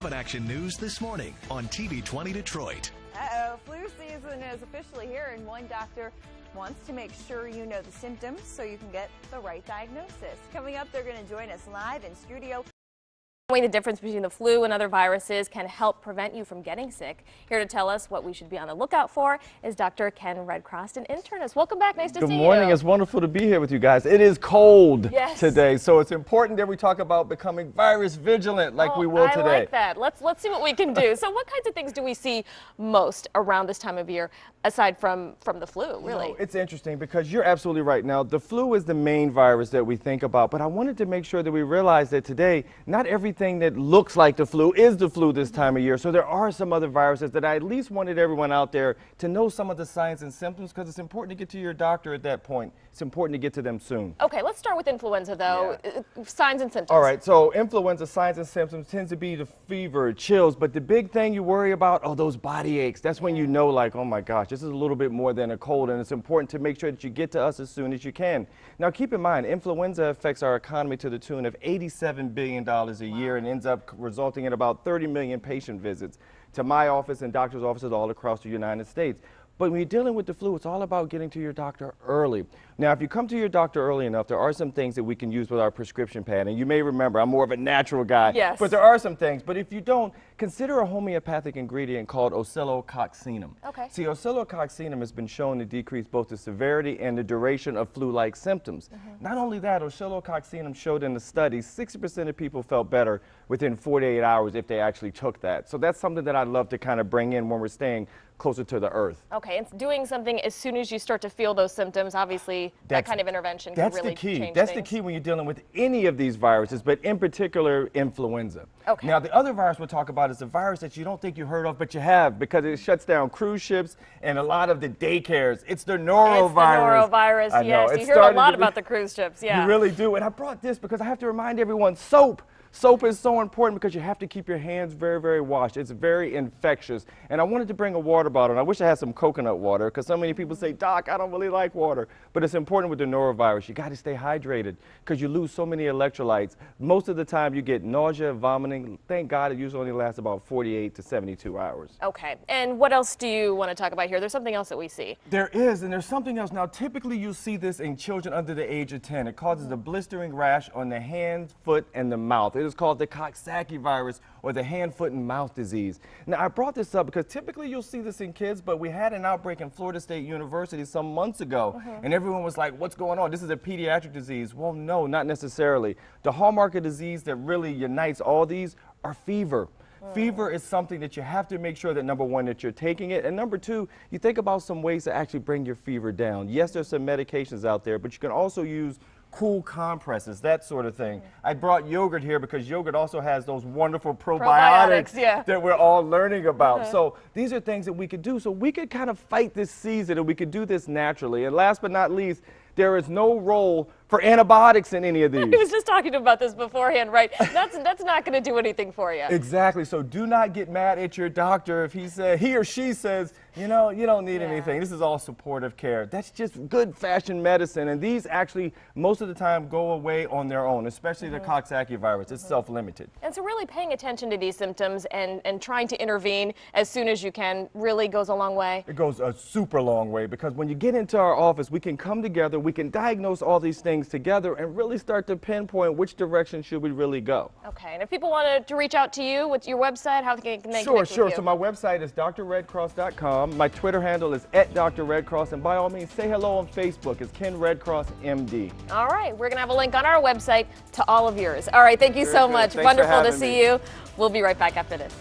Action News this morning on TV 20 Detroit. Flu season is officially here, and one doctor wants to make sure you know the symptoms so you can get the right diagnosis. Coming up, they're going to join us live in studio. Knowing the difference between the flu and other viruses can help prevent you from getting sick. Here to tell us what we should be on the lookout for is Dr. Ken Redcross, an internist. Welcome back. Nice to see you. Good morning. It's wonderful to be here with you guys. It is cold today, so it's important that we talk about becoming virus vigilant like we will today. I like that. Let's see what we can do. So what kinds of things do we see most around this time of year, aside from the flu, really? You know, it's interesting because you're absolutely right. Now, the flu is the main virus that we think about, but I wanted to make sure that we realize that today, not everything that looks like the flu is the flu this time of year. So there are some other viruses that I at least wanted everyone out there to know some of the signs and symptoms, because it's important to get to your doctor at that point. It's important to get to them soon. Okay, let's start with influenza though. Signs and symptoms. All right, so influenza signs and symptoms tends to be the fever, chills, but the big thing you worry about are those body aches. That's when you know, like, oh my gosh, this is a little bit more than a cold, and it's important to make sure that you get to us as soon as you can. Now keep in mind, influenza affects our economy to the tune of $87 billion a year and ends up resulting in about 30 million patient visits to my office and doctors' offices all across the United States. But when you're dealing with the flu, it's all about getting to your doctor early. Now, if you come to your doctor early enough, there are some things that we can use with our prescription pad. And you may remember, I'm more of a natural guy, but there are some things. But if you don't, consider a homeopathic ingredient called oscillococcinum. Okay. See, oscillococcinum has been shown to decrease both the severity and the duration of flu-like symptoms. Not only that, oscillococcinum showed in the study 60% of people felt better within 48 hours if they actually took that. So that's something that I'd love to kind of bring in when we're staying closer to the earth. Okay, and doing something as soon as you start to feel those symptoms, obviously that kind of intervention can really change things. That's the key when you're dealing with any of these viruses, but in particular influenza. Okay. Now the other virus we'll talk about is a virus that you don't think you heard of, but you have, because it shuts down cruise ships and a lot of the daycares. It's the norovirus. It's the norovirus, yes. You hear a lot about the cruise ships, yeah. You really do, and I brought this because I have to remind everyone, soap. Soap is so important because you have to keep your hands very, very washed. It's very infectious. And I wanted to bring a water bottle, and I wish I had some coconut water, because so many people say, Doc, I don't really like water. But it's important with the norovirus. You got to stay hydrated because you lose so many electrolytes. Most of the time you get nausea, vomiting. Thank God it usually only lasts about 48 to 72 hours. Okay. And what else do you want to talk about here? There's something else that we see. There is, and there's something else. Now, typically you see this in children under the age of 10. It causes a blistering rash on the hand, foot, and the mouth. It is called the Coxsackie virus, or the hand, foot, and mouth disease. Now, I brought this up because typically you'll see this in kids, but we had an outbreak in Florida State University some months ago, and everyone was like, what's going on? This is a pediatric disease. Well, no, not necessarily. The hallmark of disease that really unites all these are fever. Fever is something that you have to make sure that, number one, that you're taking it, and number two, you think about some ways to actually bring your fever down. Yes, there's some medications out there, but you can also use cool compresses, that sort of thing. I brought yogurt here because yogurt also has those wonderful probiotics that we're all learning about. So these are things that we could do so we could kind of fight this season, and we could do this naturally. And last but not least, there is no role for antibiotics in any of these. I was just talking about this beforehand, right? That's not going to do anything for you. Exactly. So do not get mad at your doctor if he or she says, you know, you don't need anything. This is all supportive care. That's just good-fashioned medicine, and these actually most of the time go away on their own, especially the Coxsackie virus. It's self-limited. And so really paying attention to these symptoms and trying to intervene as soon as you can really goes a long way. It goes a super long way, because when you get into our office, we can come together, we can diagnose all these things together and really start to pinpoint which direction should we really go. Okay, and if people wanted to reach out to you, what's your website? How can they connect with you? So my website is drredcross.com. My Twitter handle is @drredcross, and by all means, say hello on Facebook. It's Ken Redcross, MD. All right, we're going to have a link on our website to all of yours. All right, thank you so much. Wonderful to see you. We'll be right back after this.